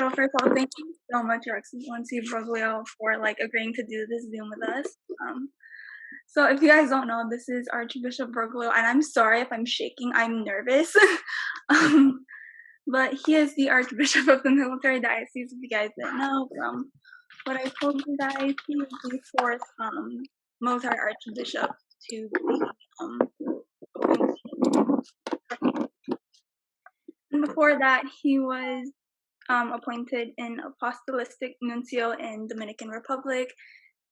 So first of all, thank you so much, Your Excellency Broglio, for agreeing to do this Zoom with us. So if you guys don't know, this is Archbishop Broglio, and I'm sorry if I'm shaking. I'm nervous. But he is the Archbishop of the military diocese. If you guys didn't know from what I told you guys, he is the fourth military archbishop to be and before that, he was appointed an apostolic nuncio in Dominican Republic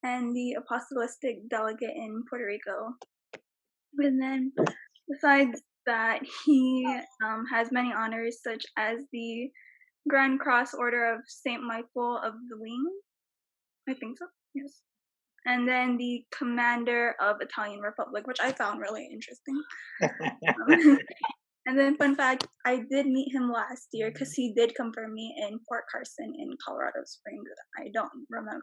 and the apostolic delegate in Puerto Rico. And then, besides that, he has many honors such as the Grand Cross Order of Saint Michael of the Wing. I think so. Yes. And then the Commander of Italian Republic, which I found really interesting. And then, fun fact, I did meet him last year because he did confirm me in Fort Carson in Colorado Springs. I don't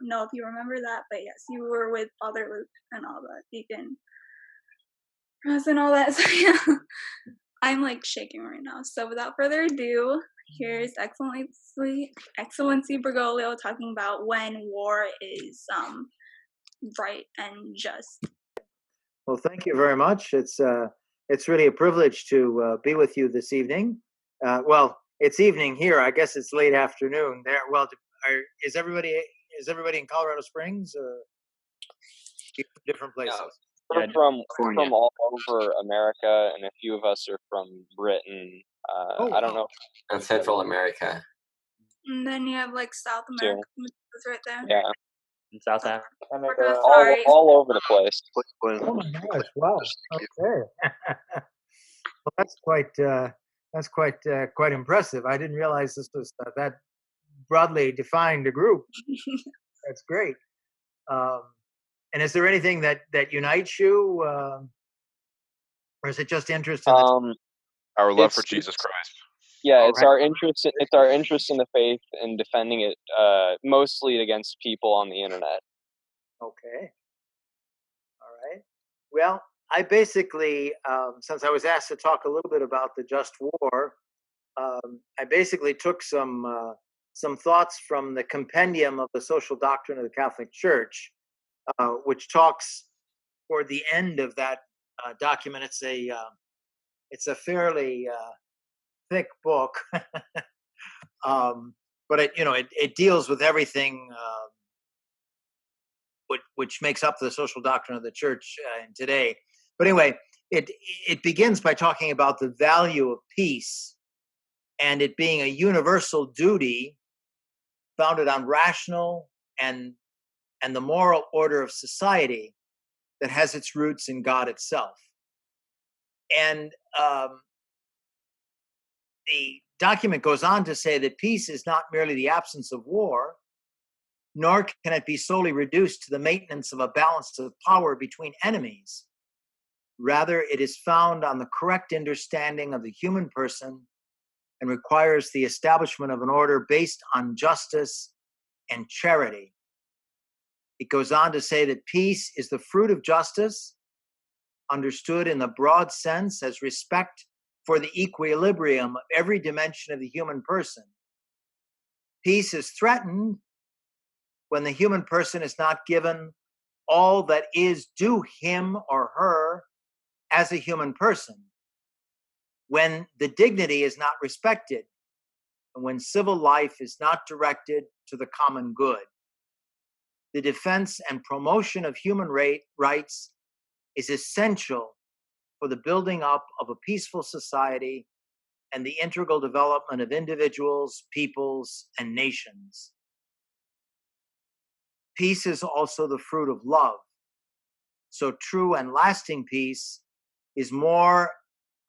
know if you remember that, but yes, you were with Father Luke and all that, Deacon Ross and all that. So yeah, I'm shaking right now. So without further ado, here's Excellency Broglio talking about when war is right and just. Well, thank you very much. It's really a privilege to be with you this evening. Well, it's evening here. I guess it's late afternoon there. Well, is everybody in Colorado Springs or different places? No, we're from all over America, and a few of us are from Britain. I don't know. And Central America. And then you have South America, right there. Yeah. In South Africa. All over the place. Oh my gosh! Wow. Okay. Well, that's quite impressive. I didn't realize this was that broadly defined a group. That's great. And is there anything that unites you, or is it just interest in our love for Jesus Christ? Yeah, it's our interest. It's our interest in the faith and defending it, mostly against people on the internet. Okay. All right. Well, I basically, since I was asked to talk a little bit about the just war, I basically took some thoughts from the compendium of the social doctrine of the Catholic Church, which talks toward the end of that document. It's a fairly thick book, but it deals with everything which makes up the social doctrine of the Church today. But anyway, it begins by talking about the value of peace and it being a universal duty founded on rational and the moral order of society that has its roots in God itself. And the document goes on to say that peace is not merely the absence of war, nor can it be solely reduced to the maintenance of a balance of power between enemies. Rather, it is found on the correct understanding of the human person and requires the establishment of an order based on justice and charity. It goes on to say that peace is the fruit of justice, understood in the broad sense as respect for the equilibrium of every dimension of the human person. Peace is threatened when the human person is not given all that is due him or her as a human person, when the dignity is not respected, and when civil life is not directed to the common good. The defense and promotion of human rights is essential for the building up of a peaceful society and the integral development of individuals, peoples, and nations. Peace is also the fruit of love. So true and lasting peace is more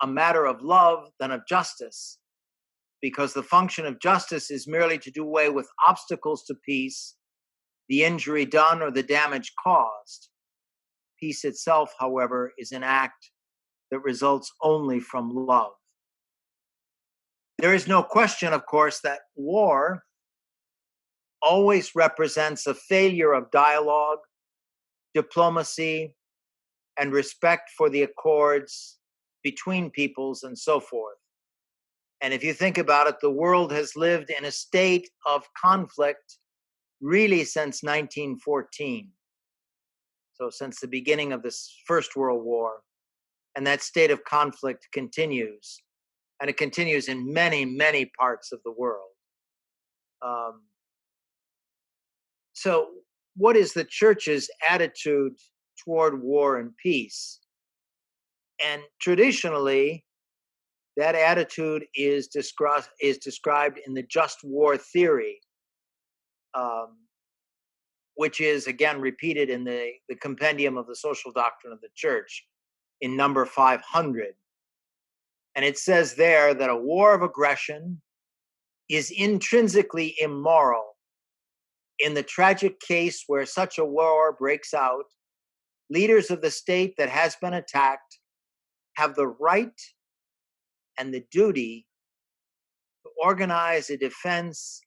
a matter of love than of justice, because the function of justice is merely to do away with obstacles to peace, the injury done or the damage caused. Peace itself, however, is an act that results only from love. There is no question, of course, that war always represents a failure of dialogue, diplomacy, and respect for the accords between peoples and so forth. And if you think about it, the world has lived in a state of conflict really since 1914. So since the beginning of this First World War. And that state of conflict continues. And it continues in many, many parts of the world. So what is the church's attitude toward war and peace? And traditionally, that attitude is described in the just war theory, which is, again, repeated in the Compendium of the Social Doctrine of the Church in number 500. And it says there that a war of aggression is intrinsically immoral. In the tragic case where such a war breaks out, leaders of the state that has been attacked have the right and the duty to organize a defense,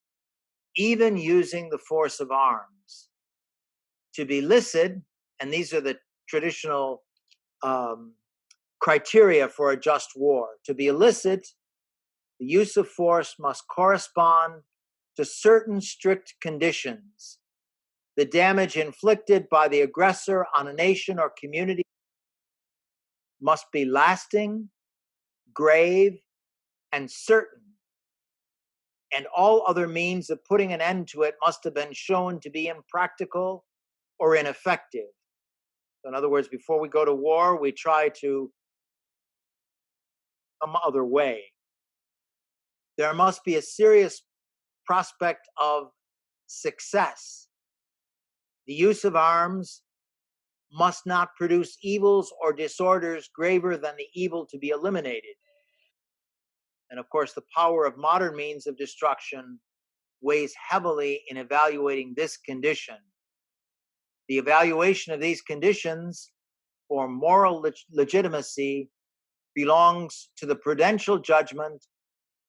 even using the force of arms. To be licit, and these are the traditional criteria for a just war. To be illicit, the use of force must correspond to certain strict conditions. The damage inflicted by the aggressor on a nation or community must be lasting, grave, and certain. And all other means of putting an end to it must have been shown to be impractical or ineffective. So in other words, before we go to war, we try to some other way. There must be a serious prospect of success. The use of arms must not produce evils or disorders graver than the evil to be eliminated. And of course, the power of modern means of destruction weighs heavily in evaluating this condition. The evaluation of these conditions for moral legitimacy belongs to the prudential judgment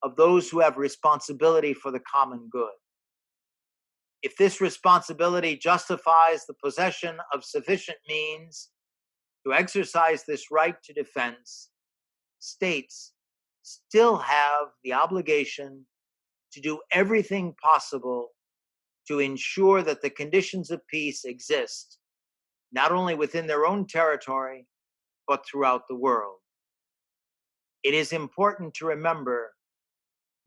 of those who have responsibility for the common good. If this responsibility justifies the possession of sufficient means to exercise this right to defense, states still have the obligation to do everything possible to ensure that the conditions of peace exist, not only within their own territory, but throughout the world. It is important to remember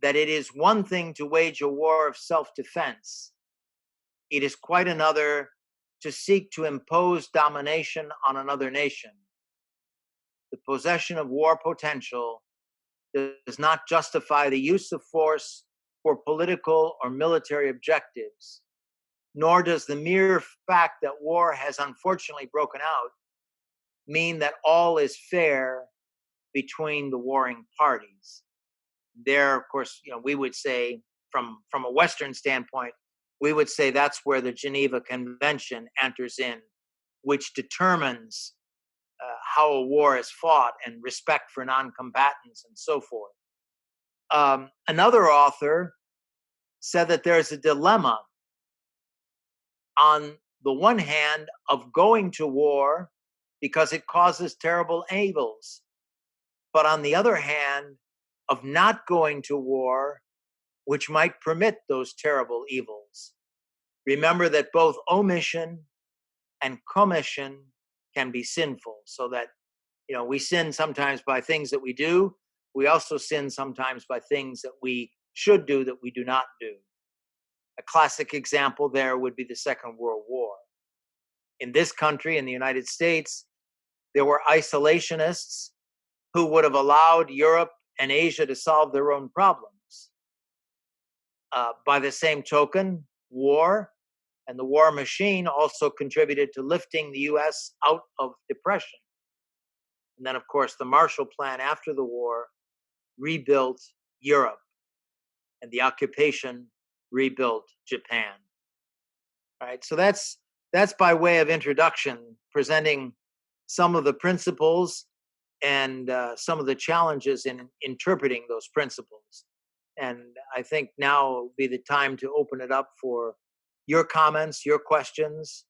that it is one thing to wage a war of self-defense. It is quite another to seek to impose domination on another nation. The possession of war potential does not justify the use of force for political or military objectives, nor does the mere fact that war has unfortunately broken out mean that all is fair between the warring parties. There, of course, we would say, from a Western standpoint, we would say that's where the Geneva Convention enters in, which determines how a war is fought and respect for non-combatants and so forth. Another author said that there's a dilemma on the one hand of going to war because it causes terrible evils, but on the other hand of not going to war, which might permit those terrible evils. Remember that both omission and commission can be sinful, so that we sin sometimes by things that we do. We also sin sometimes by things that we should do that we do not do. A classic example there would be the Second World War. In this country, in the United States, there were isolationists who would have allowed Europe and Asia to solve their own problems. By the same token, war and the war machine also contributed to lifting the U.S. out of depression. And then, of course, the Marshall Plan after the war rebuilt Europe, and the occupation rebuilt Japan. All right, so that's by way of introduction, presenting some of the principles and some of the challenges in interpreting those principles. And I think now will be the time to open it up for your comments, your questions,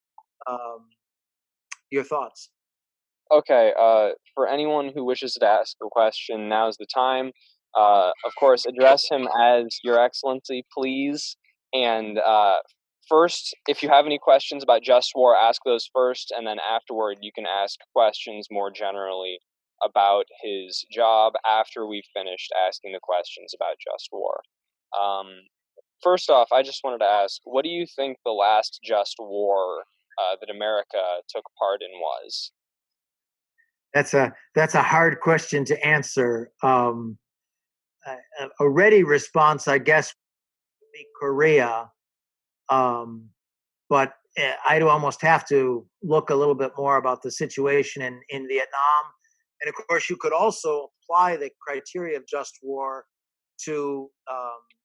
your thoughts. Okay, for anyone who wishes to ask a question, now's the time. Of course, address him as Your Excellency, please. And first, if you have any questions about just war, ask those first, and then afterward, you can ask questions more generally about his job after we've finished asking the questions about just war. First off, I just wanted to ask, what do you think the last just war that America took part in was? That's a hard question to answer. A ready response, I guess, would be Korea, but I'd almost have to look a little bit more about the situation in Vietnam. And of course, you could also apply the criteria of just war to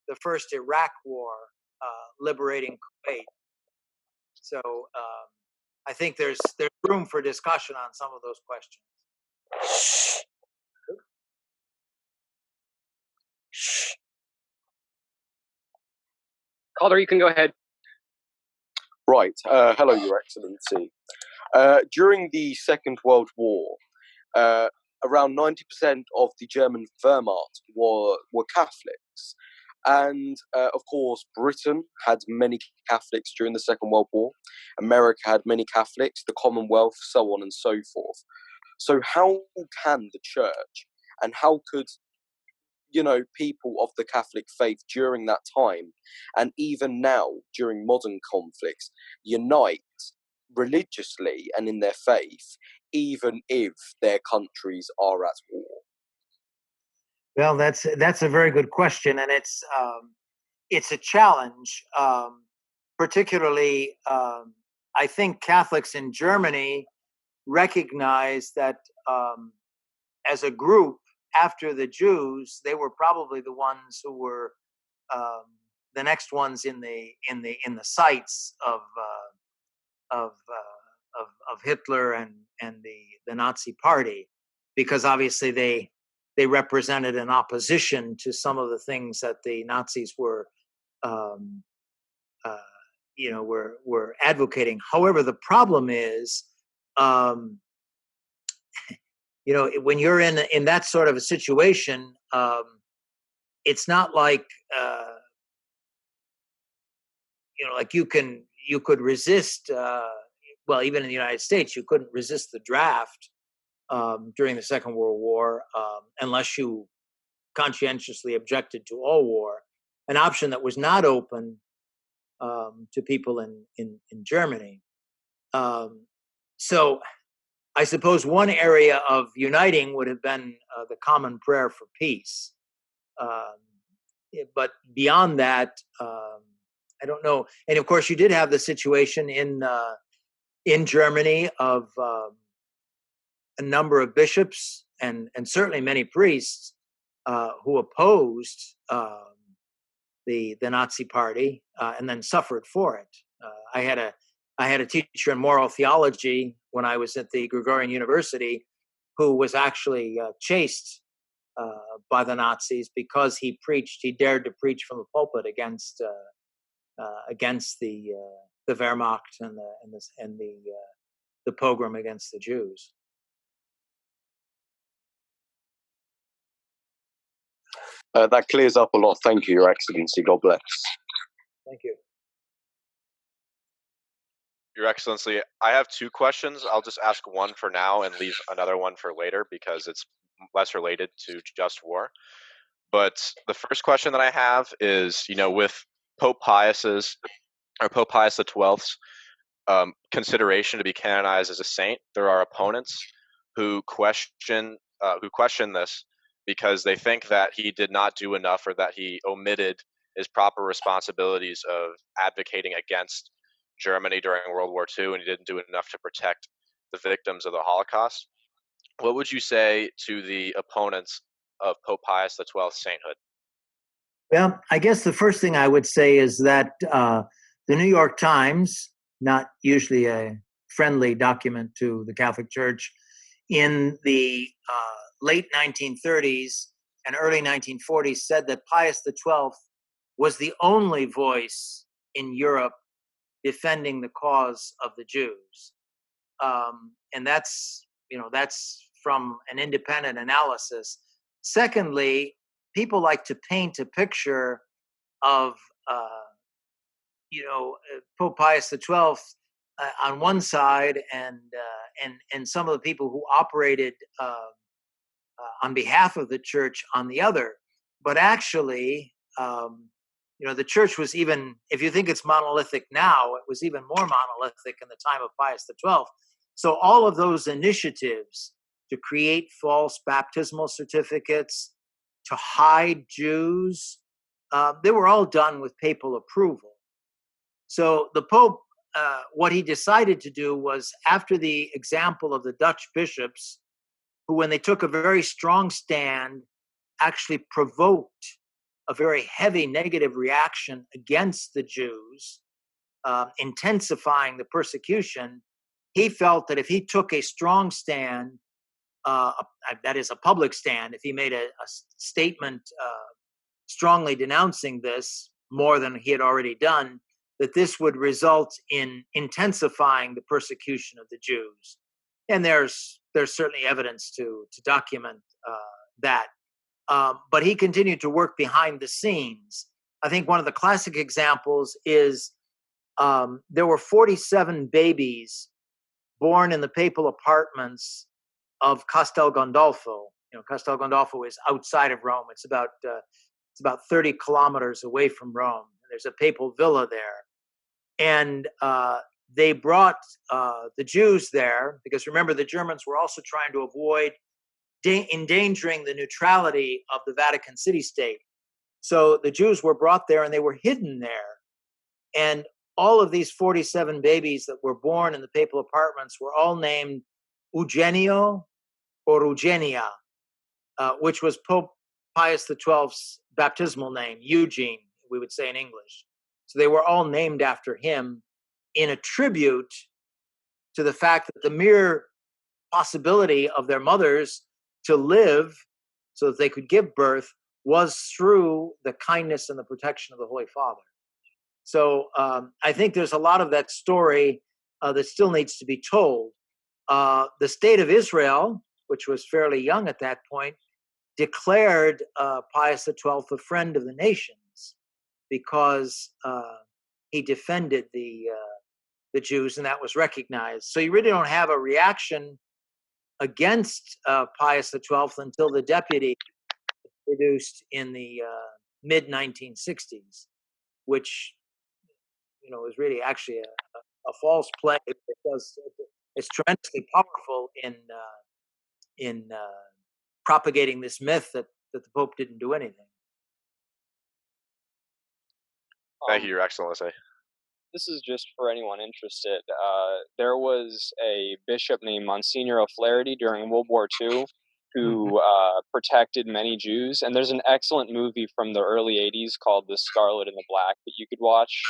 the first Iraq war, liberating Kuwait. So I think there's room for discussion on some of those questions. Calder, you can go ahead. Right. Hello, Your Excellency. During the Second World War, around 90% of the German Wehrmacht were Catholics. And, of course, Britain had many Catholics during the Second World War. America had many Catholics, the Commonwealth, so on and so forth. So how can the Church, and how could people of the Catholic faith during that time, and even now during modern conflicts, unite religiously and in their faith, even if their countries are at war? Well, that's a very good question, and it's a challenge, particularly. I think Catholics in Germany recognize that as a group, after the Jews, they were probably the ones who were the next ones in the sights of Hitler and the Nazi Party, because obviously they represented an opposition to some of the things that the Nazis were were advocating. However, the problem is, when you're in that sort of a situation, it's not like like you could resist. Well, even in the United States, you couldn't resist the draft during the Second World War unless you conscientiously objected to all war, an option that was not open to people in Germany. So I suppose one area of uniting would have been the common prayer for peace. But beyond that, I don't know. And of course, you did have the situation in Germany of a number of bishops and certainly many priests who opposed the Nazi Party and then suffered for it. I had a teacher in moral theology when I was at the Gregorian University who was actually chased by the Nazis because he dared to preach from the pulpit against the Wehrmacht and the pogrom against the Jews. That clears up a lot. Thank you, Your Excellency. God bless. Thank you. Your Excellency, I have two questions. I'll just ask one for now and leave another one for later because it's less related to just war. But the first question that I have is, with Pope Pius XII's consideration to be canonized as a saint, there are opponents who question this because they think that he did not do enough or that he omitted his proper responsibilities of advocating against Germany during World War II, and he didn't do enough to protect the victims of the Holocaust. What would you say to the opponents of Pope Pius XII's sainthood? Well, I guess the first thing I would say is that the New York Times, not usually a friendly document to the Catholic Church, in the late 1930s and early 1940s said that Pius XII was the only voice in Europe defending the cause of the Jews. And that's from an independent analysis. Secondly, people like to paint a picture of Pope Pius XII on one side, and some of the people who operated on behalf of the church on the other. But actually, the church was even, if you think it's monolithic now, it was even more monolithic in the time of Pius XII. So all of those initiatives to create false baptismal certificates, to hide Jews, they were all done with papal approval. So the Pope, what he decided to do was, after the example of the Dutch bishops, who, when they took a very strong stand, actually provoked a very heavy negative reaction against the Jews, intensifying the persecution, he felt that if he took a strong stand, that is a public stand, if he made a statement strongly denouncing this more than he had already done, that this would result in intensifying the persecution of the Jews. And there's certainly evidence to document that. But he continued to work behind the scenes. I think one of the classic examples is there were 47 babies born in the papal apartments of Castel Gandolfo. Castel Gandolfo is outside of Rome. It's about 30 kilometers away from Rome. There's a papal villa there. And they brought the Jews there because, remember, the Germans were also trying to avoid endangering the neutrality of the Vatican city-state. So the Jews were brought there and they were hidden there. And all of these 47 babies that were born in the papal apartments were all named Eugenio or Eugenia, which was Pope Pius XII's baptismal name, Eugene, we would say in English. So they were all named after him in a tribute to the fact that the mere possibility of their mothers to live so that they could give birth was through the kindness and the protection of the Holy Father. So I think there's a lot of that story that still needs to be told. The state of Israel, which was fairly young at that point, declared Pius XII a friend of the nations because he defended the Jews, and that was recognized. So you really don't have a reaction against Pius XII until the deputy was produced in the mid-1960s, which is really actually a false play, because it's tremendously powerful in propagating this myth that the Pope didn't do anything. Thank you, Your Excellency. This is just for anyone interested. There was a bishop named Monsignor Flaherty during World War II who protected many Jews. And there's an excellent movie from the early 80s called The Scarlet and the Black that you could watch,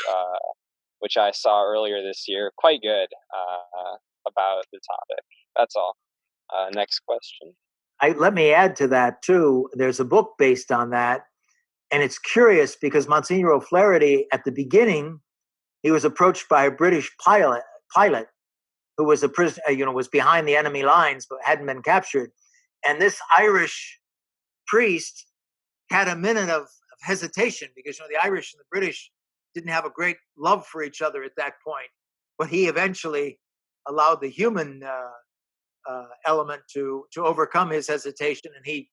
which I saw earlier this year. Quite good about the topic. That's all. Next question. Let me add to that, too. There's a book based on that. And it's curious because Monsignor Flaherty, at the beginning, he was approached by a British pilot who was a prisoner, was behind the enemy lines but hadn't been captured. And this Irish priest had a minute of hesitation because the Irish and the British didn't have a great love for each other at that point. But he eventually allowed the human element to overcome his hesitation, and he,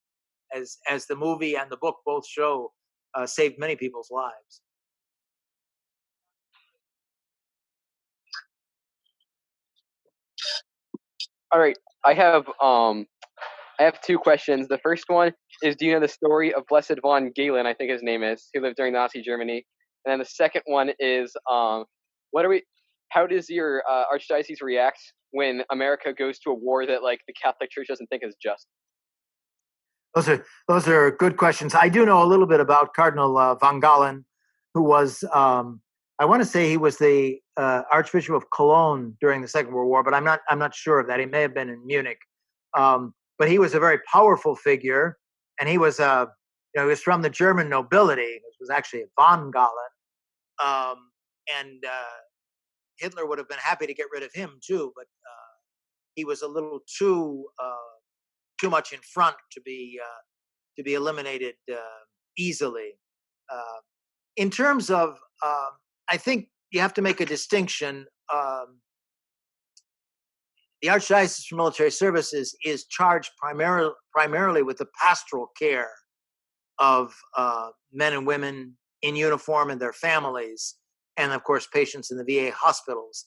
as the movie and the book both show, saved many people's lives. All right, I have two questions. The first one is, do you know the story of Blessed von Galen, I think his name is, who lived during Nazi Germany? And then the second one is, how does your archdiocese react when America goes to a war that the Catholic Church doesn't think is just? Those are good questions. I do know a little bit about Cardinal von Galen, who was, I want to say he was the Archbishop of Cologne during the Second World War, but I'm not sure of that. He may have been in Munich. But he was a very powerful figure, and he was he was from the German nobility. It was actually von Galen, and Hitler would have been happy to get rid of him too, but he was a little too much in front to be be eliminated easily. In terms of, I think you have to make a distinction. The Archdiocese for Military Services is charged primarily with the pastoral care of men and women in uniform and their families, and of course patients in the VA hospitals.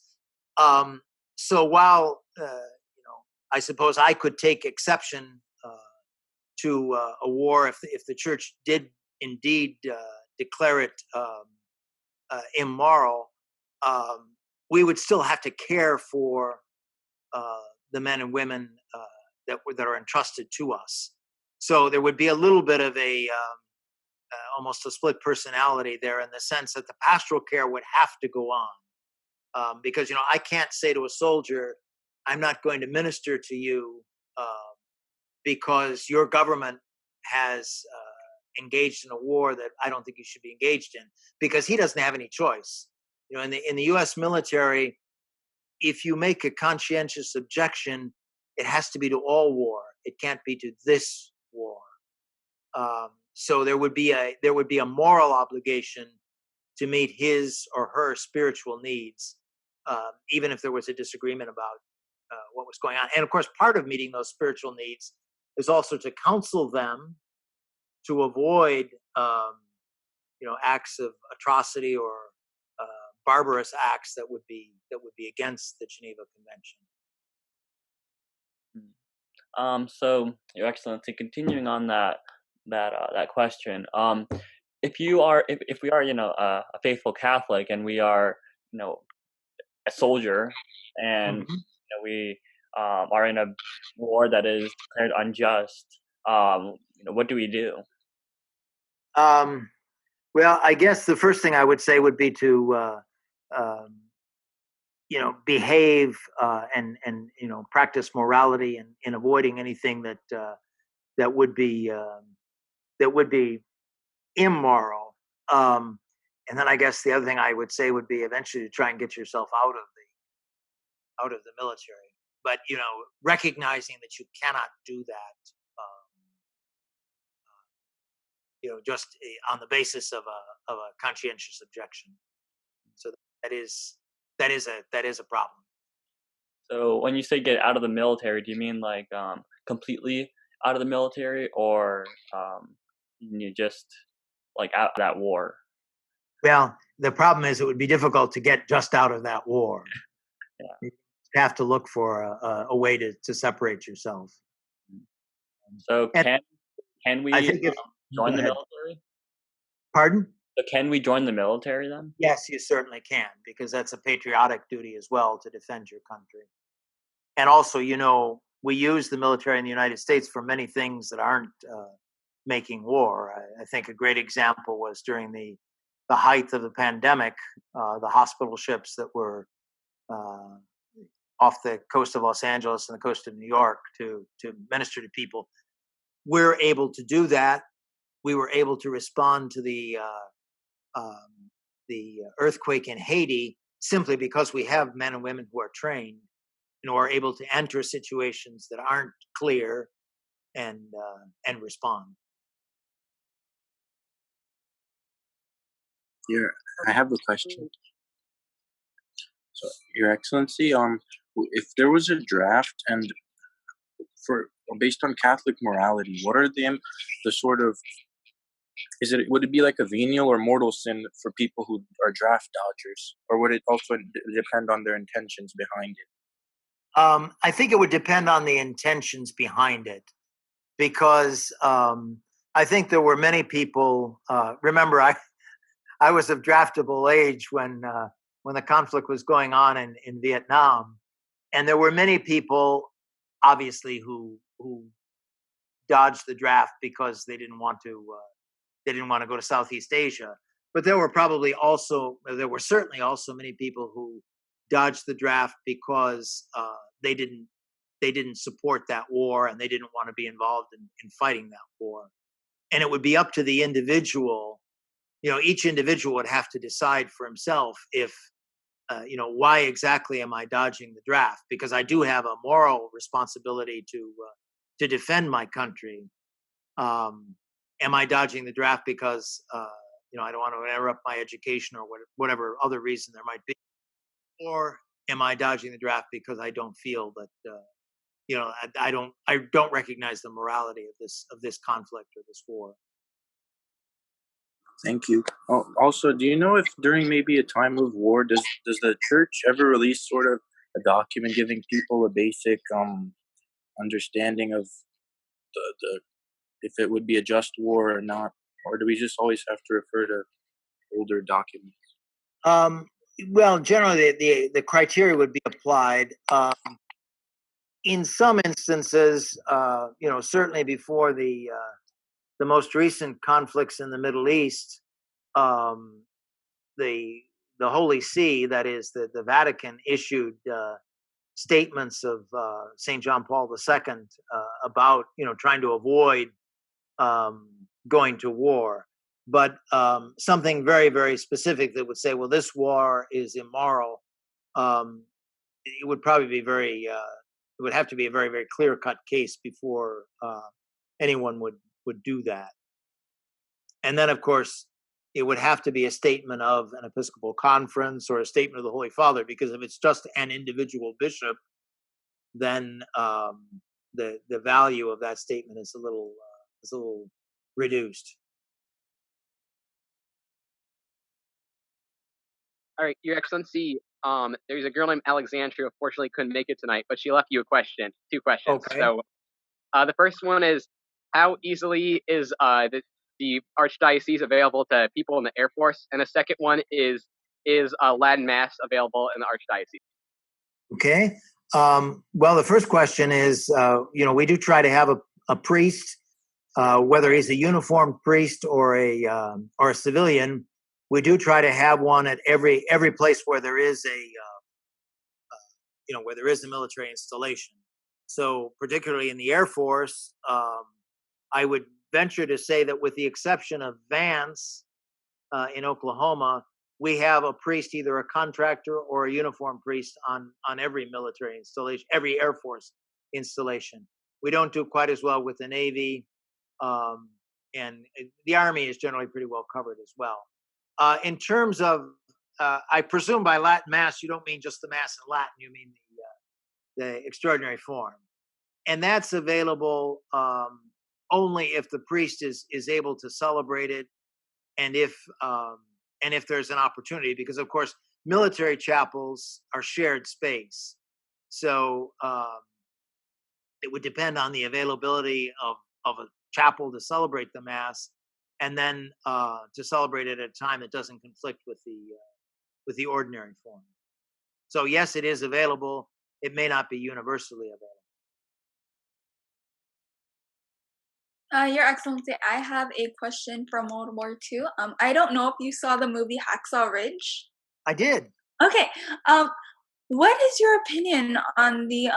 So while I suppose I could take exception to a war if the church did indeed declare it immoral, we would still have to care for the men and women that are entrusted to us. So there would be a little bit of a almost a split personality there, in the sense that the pastoral care would have to go on, because I can't say to a soldier, I'm not going to minister to you because your government has engaged in a war that I don't think you should be engaged in, because he doesn't have any choice. In the U.S. military, if you make a conscientious objection, it has to be to all war. It can't be to this war. So there would be a moral obligation to meet his or her spiritual needs, even if there was a disagreement about what was going on. And of course, part of meeting those spiritual needs is also to counsel them to avoid, acts of atrocity or barbarous acts that would be against the Geneva Convention. So, Your Excellency, continuing on that question, if we are, a faithful Catholic, and we are, a soldier, and we are in a war that is declared unjust, what do we do? Well, I guess the first thing I would say would be to behave and practice morality and avoiding anything that would be immoral. And then I guess the other thing I would say would be eventually to try and get yourself out of the military. But recognizing that you cannot do that, just on the basis of a conscientious objection. So that is a problem. So when you say get out of the military, do you mean like completely out of the military, or you just like out of that war? Well, the problem is it would be difficult to get just out of that war. Yeah. You have to look for a way to separate yourself. So can we join the military? Pardon? So can we join the military then? Yes, you certainly can, because that's a patriotic duty as well, to defend your country. And also, we use the military in the United States for many things that aren't making war. I think a great example was during the height of the pandemic, the hospital ships that were off the coast of Los Angeles and the coast of New York to minister to people. We're able to do that. We were able to respond to the earthquake in Haiti simply because we have men and women who are trained, are able to enter situations that aren't clear and respond. I have a question. So, Your Excellency, if there was a draft and based on Catholic morality, what are the sort of, would it be like a venial or mortal sin for people who are draft dodgers, or would it also depend on their intentions behind it? I think it would depend on the intentions behind it, because I think there were many people. Remember, I was of draftable age when the conflict was going on in Vietnam, and there were many people, obviously, who dodged the draft because they didn't want to go to Southeast Asia. But there were certainly also many people who dodged the draft because they didn't support that war, and they didn't want to be involved in fighting that war. And it would be up to the individual. Each individual would have to decide for himself if, why exactly am I dodging the draft? Because I do have a moral responsibility to defend my country. am I dodging the draft because I don't want to interrupt my education or whatever other reason there might be, or am I dodging the draft because I don't feel that I don't recognize the morality of this conflict or this war. Thank you. Oh, also, do you know if during maybe a time of war, does the church ever release sort of a document giving people a basic understanding of the if it would be a just war or not, or do we just always have to refer to older documents? Well, generally the criteria would be applied. In some instances, certainly before the most recent conflicts in the Middle East, the Holy See, that is the Vatican, issued statements of St. John Paul II about trying to avoid going to war, but something very, very specific that would say, well, this war is immoral. It would probably be it would have to be a very, very clear-cut case before anyone would do that. And then, of course, it would have to be a statement of an Episcopal conference or a statement of the Holy Father, because if it's just an individual bishop, then the value of that statement is a little reduced. All right, Your Excellency. There's a girl named Alexandria who unfortunately couldn't make it tonight, but she left you two questions. Okay. So the first one is, how easily is the archdiocese available to people in the Air Force? And the second one is Latin Mass available in the archdiocese? Okay. Well, the first question is, we do try to have a priest, whether he's a uniformed priest or a civilian. We do try to have one at every place where there is a military installation. So, particularly in the Air Force, I would venture to say that, with the exception of Vance in Oklahoma, we have a priest, either a contractor or a uniformed priest, on every military installation, every Air Force installation. We don't do quite as well with the Navy, and the Army is generally pretty well covered as well. In terms of, I presume by Latin Mass, you don't mean just the Mass in Latin, you mean the extraordinary form. And that's available only if the priest is able to celebrate it, and if there's an opportunity, because of course military chapels are shared space, so it would depend on the availability of a chapel to celebrate the Mass, and then to celebrate it at a time that doesn't conflict with the ordinary form. So yes, it is available. It may not be universally available. Your Excellency, I have a question from World War II. I don't know if you saw the movie Hacksaw Ridge. I did. Okay. What is your opinion on the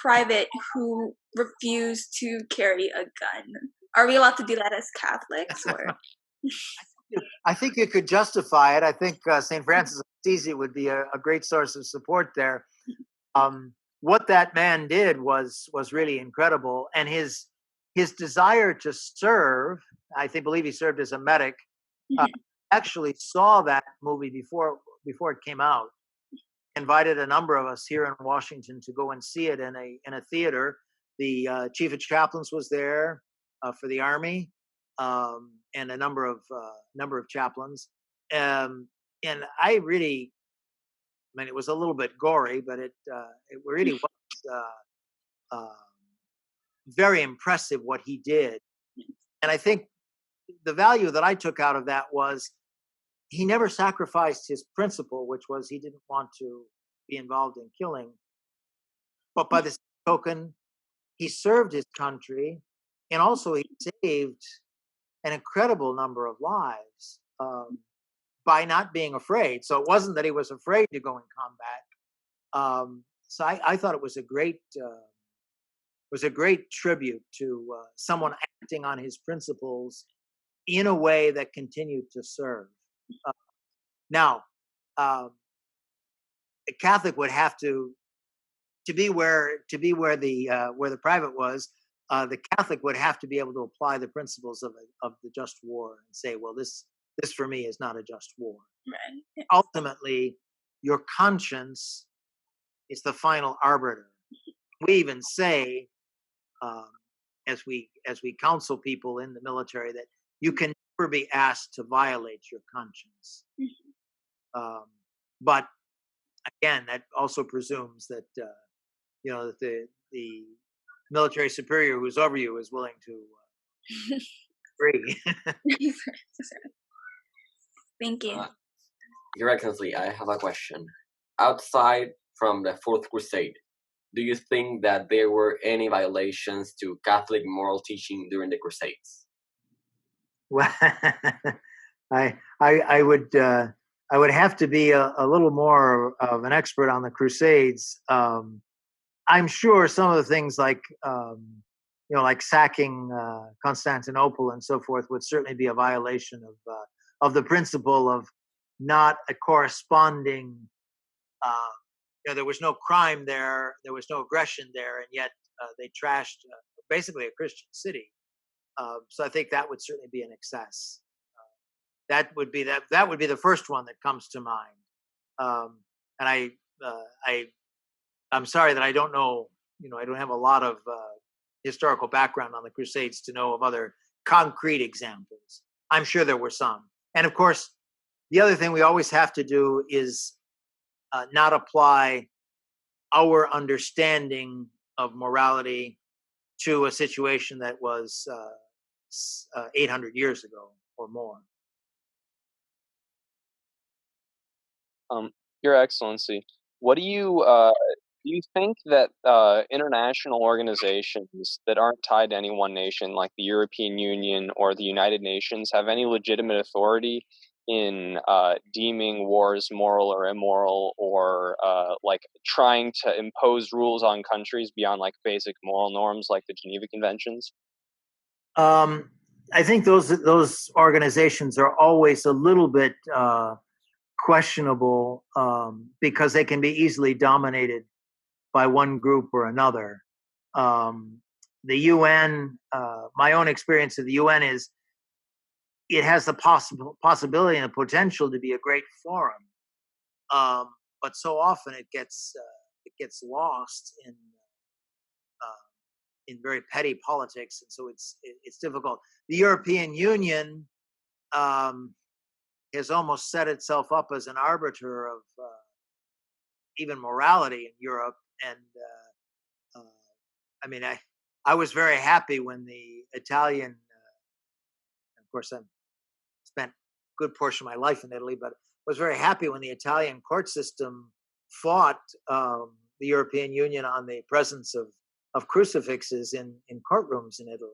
private who refused to carry a gun? Are we allowed to do that as Catholics? Or? I think you could justify it. I think St. Francis of Assisi would be a great source of support there. What that man did was really incredible, and his desire to serve, I believe he served as a medic, actually saw that movie before it came out. Invited a number of us here in Washington to go and see it in a theater. The chief of chaplains was there for the Army, and a number of chaplains. And I really, it was a little bit gory, but it really was very impressive what he did. And I think the value that I took out of that was he never sacrificed his principle, which was he didn't want to be involved in killing. But by the same token, he served his country, and also he saved an incredible number of lives by not being afraid. So it wasn't that he was afraid to go in combat. So I thought it was a great tribute to someone acting on his principles in a way that continued to serve. Now, a Catholic would have to be where the private was. the Catholic would have to be able to apply the principles of the just war and say, well, this for me is not a just war. Right. Ultimately, your conscience is the final arbiter. We even say, as we counsel people in the military, that you can never be asked to violate your conscience. But again, that also presumes that that the military superior who's over you is willing to agree. Thank you. Your Excellency, I have a question. Outside from the Fourth Crusade, do you think that there were any violations to Catholic moral teaching during the Crusades? Well, I would have to be a little more of an expert on the Crusades. I'm sure some of the things like like sacking Constantinople and so forth would certainly be a violation of the principle of not a corresponding. There was no crime there, there was no aggression there, and yet they trashed basically a Christian city. So I think that would certainly be an excess. That would be the first one that comes to mind. And I'm sorry that I don't know. I don't have a lot of historical background on the Crusades to know of other concrete examples. I'm sure there were some. And of course, the other thing we always have to do is not apply our understanding of morality to a situation that was 800 years ago or more. Your Excellency, what do you think that international organizations that aren't tied to any one nation, like the European Union or the United Nations, have any legitimate authority in deeming wars moral or immoral, or like trying to impose rules on countries beyond like basic moral norms like the Geneva Conventions? I think those organizations are always a little bit questionable because they can be easily dominated by one group or another. The UN, my own experience of the UN is it has the possibility and the potential to be a great forum, but so often it gets lost in very petty politics, and so it's difficult. The European Union has almost set itself up as an arbiter of even morality in Europe, and I was very happy when the Italian, of course, I spent a good portion of my life in Italy, but was very happy when the Italian court system fought the European Union on the presence of crucifixes in courtrooms in Italy,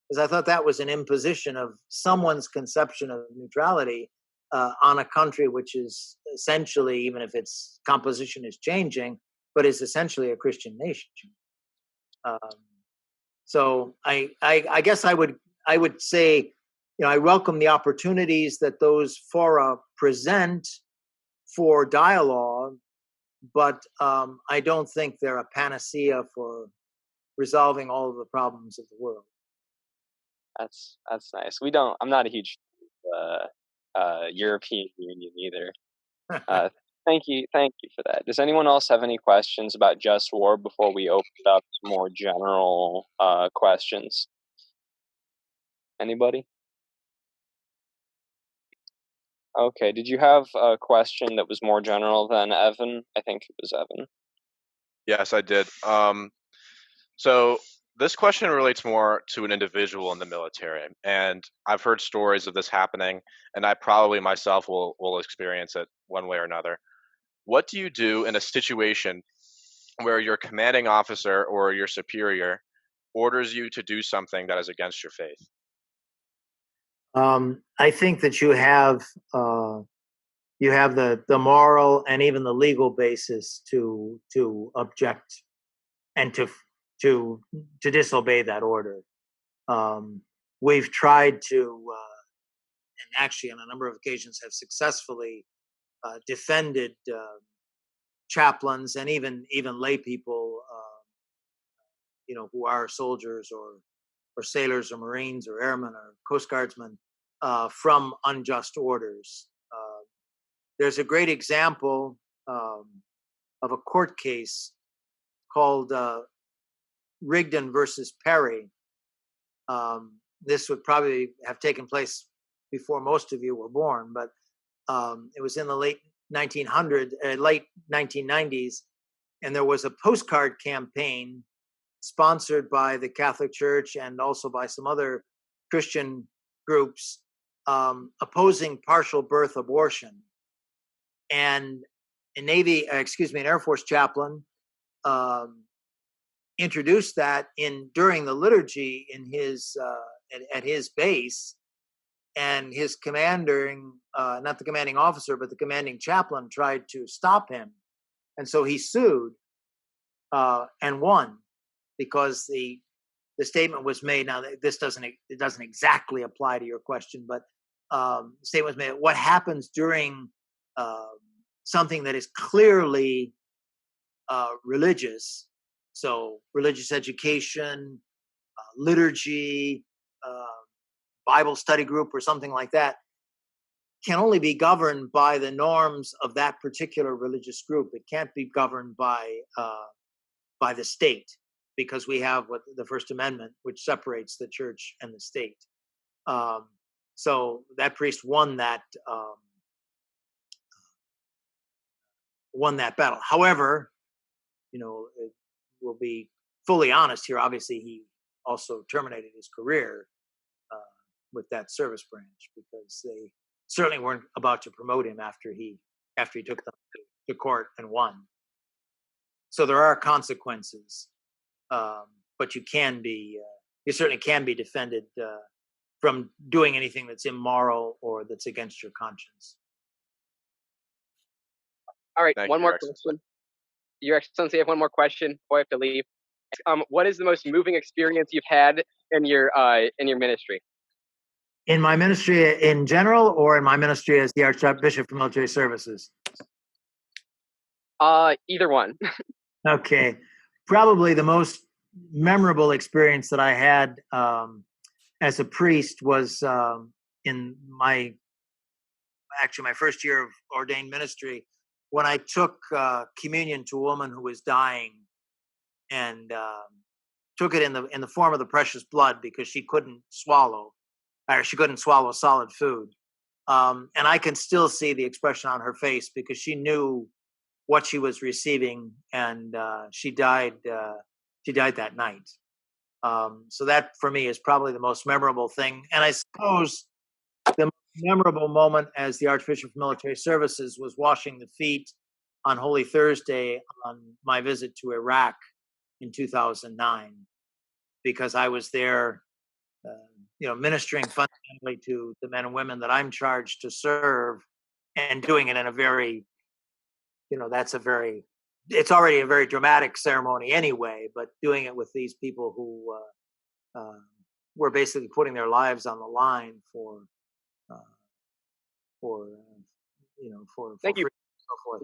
because I thought that was an imposition of someone's conception of neutrality on a country which is essentially, even if its composition is changing, but is essentially a Christian nation. So I guess I would say, I welcome the opportunities that those fora present for dialogue, but I don't think they're a panacea for resolving all of the problems of the world. That's nice. I'm not a huge European Union either. Thank you for that. Does anyone else have any questions about just war before we open it up to more general questions? Anybody? Okay. Did you have a question that was more general than Evan? I think it was Evan. Yes, I did. So this question relates more to an individual in the military, and I've heard stories of this happening, and I probably myself will experience it one way or another. What do you do in a situation where your commanding officer or your superior orders you to do something that is against your faith? I think that you have the moral and even the legal basis to object and to disobey that order. We've tried to, and actually on a number of occasions have successfully defended chaplains and even lay people, who are soldiers or sailors or Marines or airmen or Coast Guardsmen from unjust orders. There's a great example of a court case called Rigdon versus Perry. This would probably have taken place before most of you were born, but it was in the late 1990s, and there was a postcard campaign sponsored by the Catholic Church and also by some other Christian groups opposing partial birth abortion. And an Air Force chaplain introduced that during the liturgy in his at his base, and his not the commanding officer, but the commanding chaplain tried to stop him, and so he sued and won, because the statement was made. Now, it doesn't exactly apply to your question, but the statement was made: what happens during something that is clearly religious, so religious education, liturgy, Bible study group, or something like that, can only be governed by the norms of that particular religious group. It can't be governed by the state, because we have the First Amendment, which separates the church and the state. So that priest won that battle. However, we'll be fully honest here. Obviously, he also terminated his career with that service branch, because they certainly weren't about to promote him after he took them to court and won. So there are consequences, but you certainly can be defended from doing anything that's immoral or that's against your conscience. All right, Thank one you, more Your Excellency. question. Your Excellency, I have one more question before I have to leave. What is the most moving experience you've had in your ministry? In my ministry in general, or in my ministry as the Archbishop for Military Services? Either one. Okay. Probably the most memorable experience that I had as a priest was in my first year of ordained ministry, when I took communion to a woman who was dying, and took it in the form of the precious blood, because she couldn't swallow solid food. And I can still see the expression on her face, because she knew what she was receiving, and she died that night. So that for me is probably the most memorable thing. And I suppose the most memorable moment as the Archbishop of Military Services was washing the feet on Holy Thursday on my visit to Iraq in 2009, because I was there ministering fundamentally to the men and women that I'm charged to serve, and doing it in a very, it's already a very dramatic ceremony anyway, but doing it with these people who were basically putting their lives on the line for Thank you. so forth.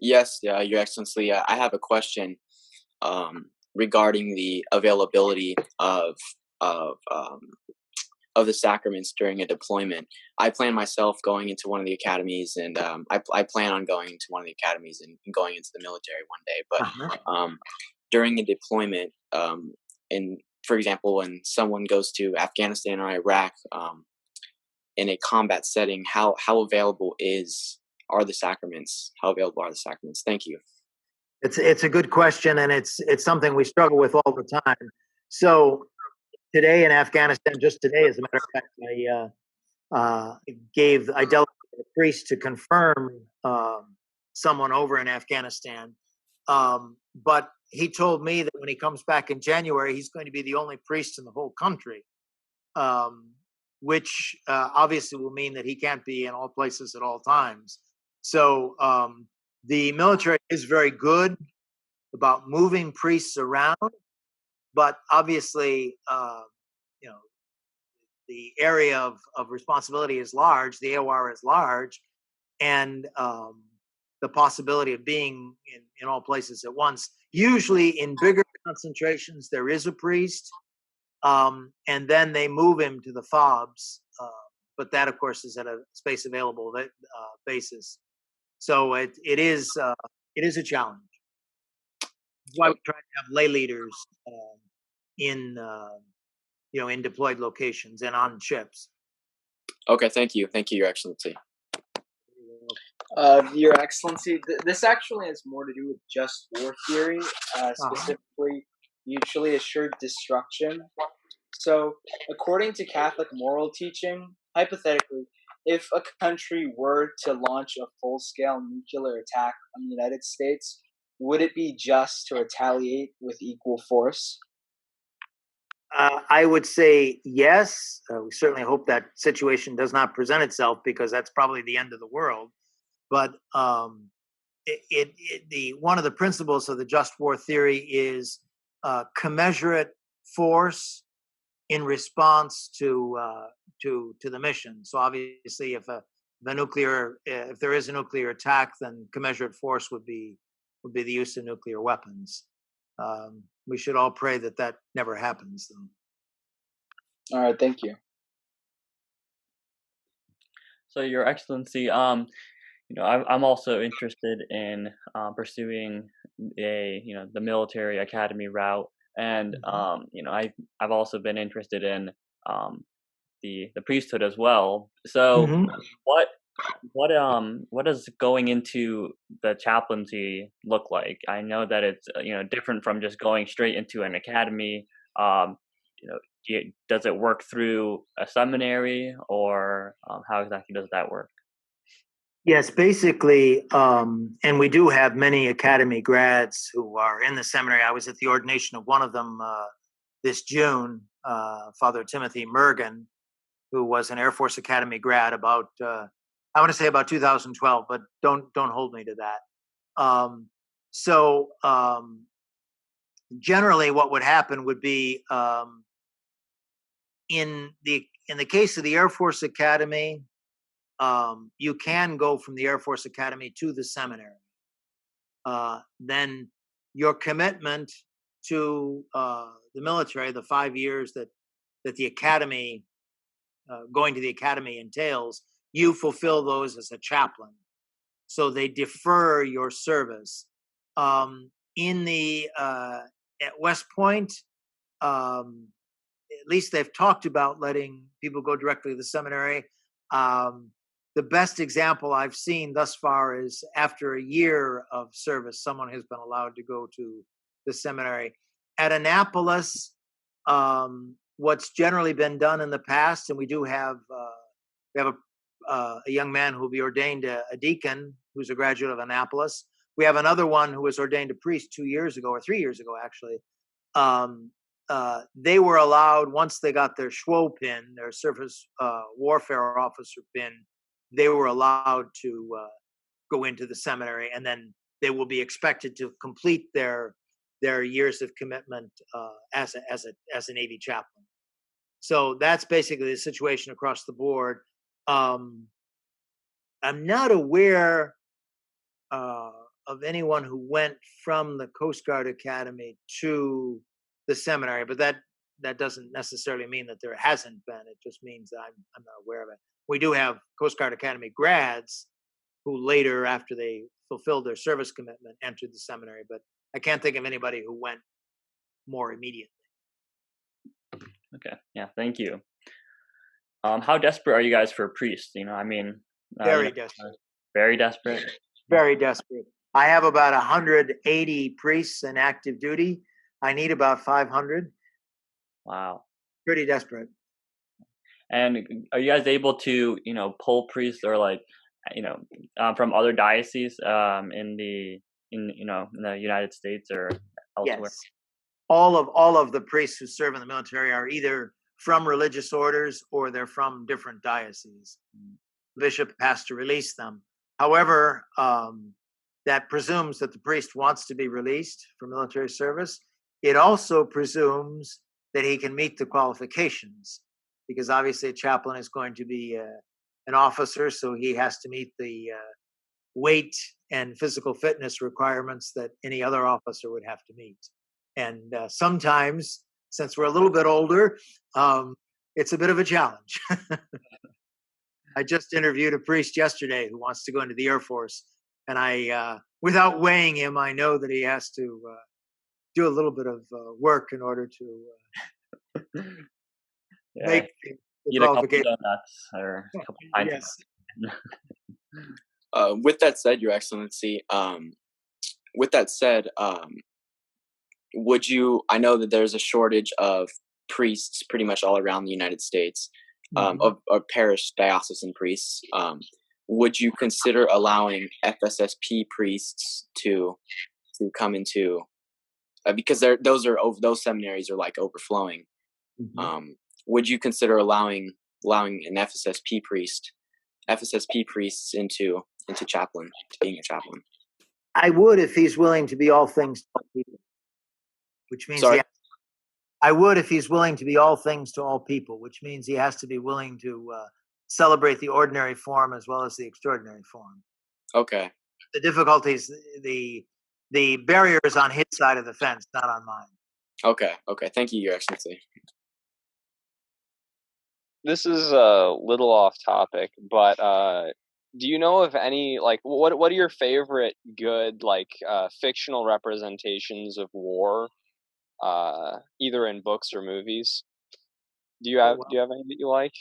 Yes, Your Excellency, I have a question regarding the availability of the sacraments during a deployment. I plan myself going into one of the academies, and I plan on going into one of the academies and going into the military one day. But during a deployment, and for example, when someone goes to Afghanistan or Iraq in a combat setting, how available are the sacraments? How available are the sacraments? Thank you. It's a good question, and it's something we struggle with all the time. So today in Afghanistan, just today, as a matter of fact, I delegated a priest to confirm someone over in Afghanistan. But he told me that when he comes back in January, he's going to be the only priest in the whole country, which obviously will mean that he can't be in all places at all times. So the military is very good about moving priests around, but obviously, the area of responsibility is large. The AOR is large, and the possibility of being in all places at once. Usually in bigger concentrations, there is a priest, and then they move him to the fobs. But that, of course, is at a space available basis. So it is a challenge. That's why we try to have lay leaders in in deployed locations and on ships. Okay, thank you, Your Excellency. Your Excellency, this actually has more to do with just war theory, specifically mutually assured destruction. So, according to Catholic moral teaching, hypothetically, if a country were to launch a full-scale nuclear attack on the United States, would it be just to retaliate with equal force? I would say yes. We certainly hope that situation does not present itself, because that's probably the end of the world. But one of the principles of the just war theory is commensurate force in response to the mission. So obviously, if there is a nuclear attack, then commensurate force would be the use of nuclear weapons. We should all pray that never happens, though. All right, thank you. So, Your Excellency, I'm also interested in pursuing the military academy route, and I've also been interested in the priesthood as well. So, what does going into the chaplaincy look like? I know that it's different from just going straight into an academy. Does it work through a seminary, or how exactly does that work? Yes, basically, and we do have many academy grads who are in the seminary. I was at the ordination of one of them this June, Father Timothy Mergen, who was an Air Force Academy grad about 2012, but don't hold me to that. Generally, what would happen would be in the case of the Air Force Academy, you can go from the Air Force Academy to the seminary. Then your commitment to the military, the 5 years that the academy, going to the academy entails, you fulfill those as a chaplain. So they defer your service. At West Point, at least they've talked about letting people go directly to the seminary. The best example I've seen thus far is after a year of service, someone has been allowed to go to the seminary. At Annapolis, what's generally been done in the past, and we have a young man who will be ordained a deacon who's a graduate of Annapolis. We have another one who was ordained a priest 2 years ago, or 3 years ago, actually. They were allowed, once they got their SWO pin, their surface warfare officer pin, they were allowed to go into the seminary, and then they will be expected to complete their years of commitment as a Navy chaplain. So that's basically the situation across the board. I'm not aware of anyone who went from the Coast Guard Academy to the seminary, but that doesn't necessarily mean that there hasn't been. It just means that I'm not aware of it. We do have Coast Guard Academy grads who later, after they fulfilled their service commitment, entered the seminary, but I can't think of anybody who went more immediately. Okay, yeah, thank you. How desperate are you guys for priests? Very desperate. Very desperate. Very desperate. I have about 180 priests in active duty. I need about 500. Wow. Pretty desperate. And are you guys able to, pull priests or from other dioceses in the United States or elsewhere? Yes. All of the priests who serve in the military are either from religious orders or they're from different dioceses. The bishop has to release them. However, that presumes that the priest wants to be released for military service. It also presumes that he can meet the qualifications, because obviously a chaplain is going to be an officer, so he has to meet the weight and physical fitness requirements that any other officer would have to meet. And sometimes, since we're a little bit older, it's a bit of a challenge. I just interviewed a priest yesterday who wants to go into the Air Force, and I, without weighing him, I know that he has to do a little bit of work in order to make the Eat a couple qualification. donuts or a couple pints. Yes. With that said, Your Excellency, with that said, would you? I know that there's a shortage of priests pretty much all around the United States, of parish diocesan priests. Would you consider allowing FSSP priests to come into? Because those seminaries are like overflowing. Would you consider allowing an FSSP priests into chaplain, to being a chaplain? I would if he's willing to be all things to all people, which means I would if he's willing to be all things to all people, which means he has to be willing to celebrate the ordinary form as well as the extraordinary form. Okay. The difficulties, the barrier is on his side of the fence, not on mine. Okay. Thank you, Your Excellency. This is a little off topic, but do you know of any, like, what are your favorite good, like, fictional representations of war, either in books or movies? Do you have any that you like?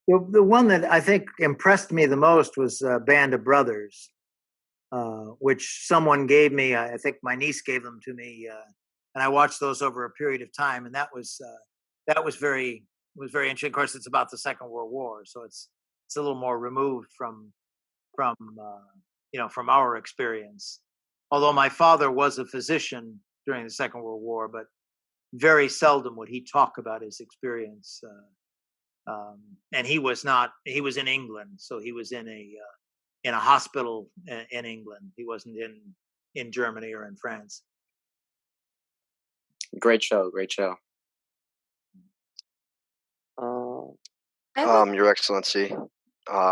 The one that I think impressed me the most was Band of Brothers, which someone gave me. I think my niece gave them to me, and I watched those over a period of time, and that was very interesting. Of course, it's about the Second World War, so it's a little more removed from our experience. Although my father was a physician during the Second World War, but very seldom would he talk about his experience. And he was in England, so he was in a hospital in England. He wasn't in Germany or in France. Great show. Your Excellency.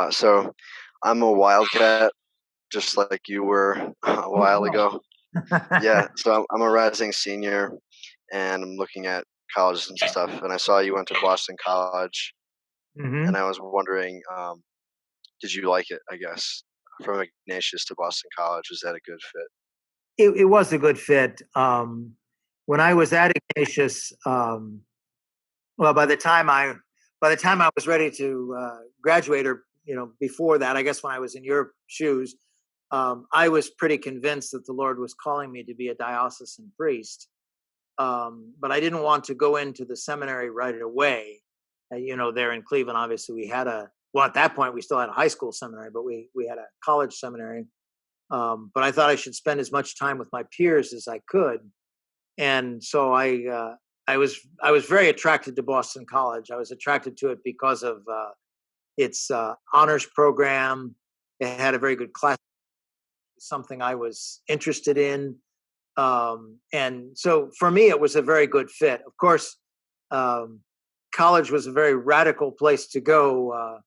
So I'm a wildcat, just like you were a while ago. Yeah, so I'm a rising senior, and I'm looking at colleges and stuff. And I saw you went to Boston College, and I was wondering, did you like it? I guess from Ignatius to Boston College, was that a good fit? It was a good fit. When I was at Ignatius, well, by the time I was ready to graduate, or before that, I guess when I was in your shoes, I was pretty convinced that the Lord was calling me to be a diocesan priest. But I didn't want to go into the seminary right away. There in Cleveland, obviously we had at that point we still had a high school seminary, but we had a college seminary. But I thought I should spend as much time with my peers as I could. And so I was very attracted to Boston College. I was attracted to it because of its honors program. It had a very good class, something I was interested in. And so for me, it was a very good fit. Of course, college was a very radical place to go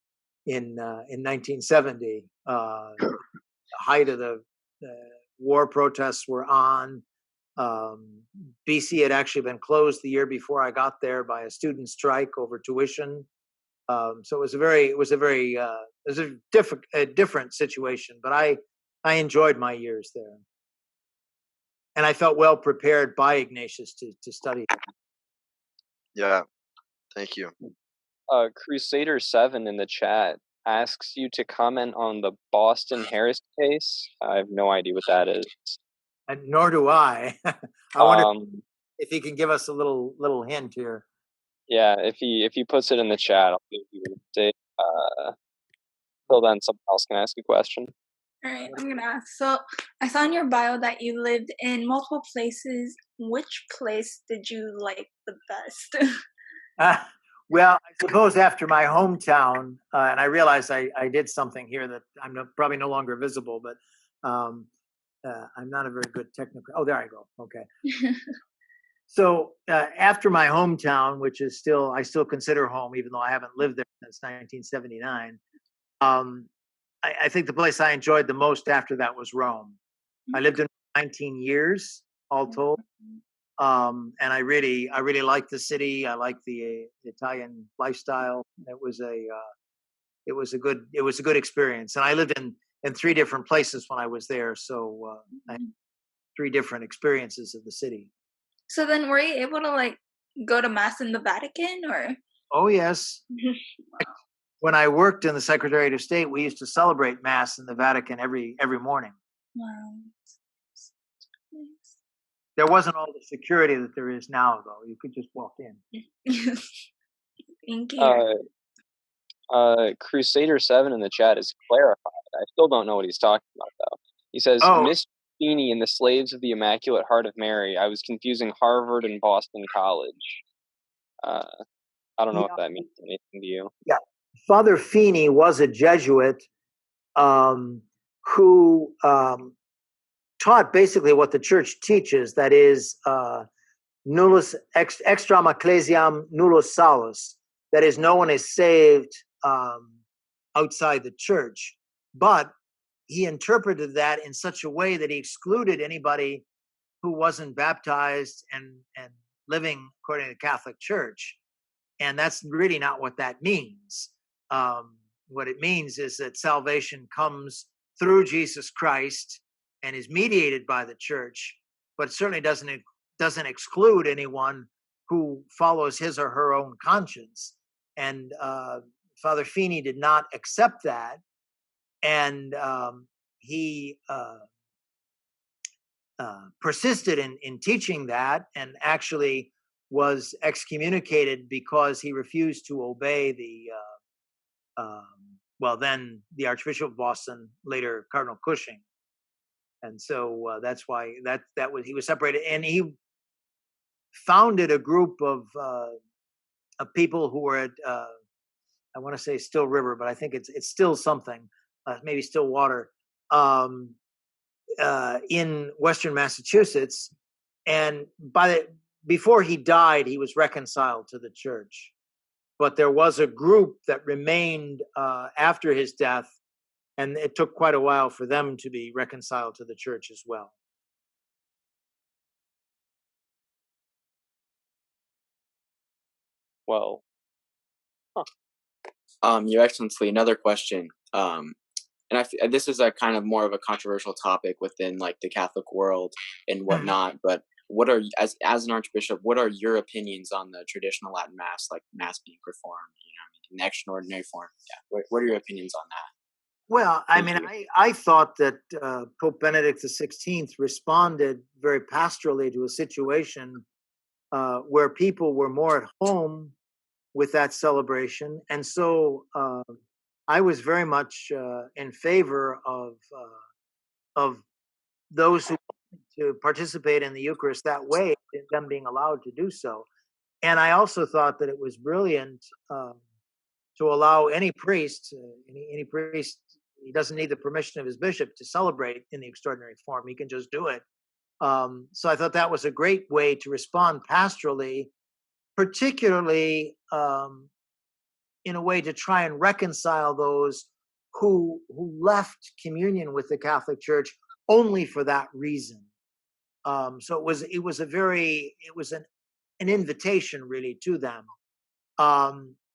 in 1970. The height of the war protests were on. BC had actually been closed the year before I got there by a student strike over tuition. So it was a different situation, but I enjoyed my years there. And I felt well prepared by Ignatius to study. Yeah, thank you. Crusader 7 in the chat asks you to comment on the Boston Harris case. I have no idea what that is. And nor do I. I wonder if he can give us a little hint here. Yeah, if he puts it in the chat, I'll give you an update. Till then, someone else can ask a question. All right, I'm gonna ask. So I saw in your bio that you lived in multiple places. Which place did you like the best? Well, I suppose after my hometown, and I realized I did something here that I'm probably no longer visible, but I'm not a very good technical. Oh, there I go. Okay. So after my hometown, which is I still consider home, even though I haven't lived there since 1979, I think the place I enjoyed the most after that was Rome. I lived in 19 years, all told. And I really liked the city. I liked the Italian lifestyle. It was a good experience. And I lived in 3 different places when I was there, so I had 3 different experiences of the city. So then, were you able to like go to mass in the Vatican, or? Oh yes. When I worked in the Secretariat of State, we used to celebrate mass in the Vatican every morning. Wow. There wasn't all the security that there is now, though. You could just walk in. Thank you. Crusader 7 in the chat is clarified. I still don't know what he's talking about, though. He says, Miss Feeney in the Slaves of the Immaculate Heart of Mary. I was confusing Harvard and Boston College. I don't know if that means anything to you. Yeah. Father Feeney was a Jesuit who taught basically what the church teaches, that is, nullus extram ecclesiam nullus salus, that is, no one is saved outside the church. But he interpreted that in such a way that he excluded anybody who wasn't baptized and living according to the Catholic Church. And that's really not what that means. What it means is that salvation comes through Jesus Christ and is mediated by the church, but certainly doesn't exclude anyone who follows his or her own conscience. And Father Feeney did not accept that, and he persisted in teaching that, and actually was excommunicated because he refused to obey the then the Archbishop of Boston, later Cardinal Cushing. And so that's why he was separated, and he founded a group of people who were at I want to say Still River, but I think it's still something, maybe Still Water, in Western Massachusetts. And before he died, he was reconciled to the church. But there was a group that remained after his death, and it took quite a while for them to be reconciled to the church as well. Well, Your Excellency, another question. This is a kind of more of a controversial topic within like the Catholic world and whatnot. But what are, as an archbishop, what are your opinions on the traditional Latin Mass, like Mass being performed, in the extraordinary form? Yeah. What are your opinions on that? Well, I thought that Pope Benedict XVI responded very pastorally to a situation where people were more at home with that celebration, and so I was very much in favor of those who wanted to participate in the Eucharist that way, them being allowed to do so. And I also thought that it was brilliant to allow any priest, any priest, he doesn't need the permission of his bishop to celebrate in the extraordinary form. He can just do it. So I thought that was a great way to respond pastorally, particularly in a way to try and reconcile those who left communion with the Catholic Church only for that reason. So it was an invitation really to them.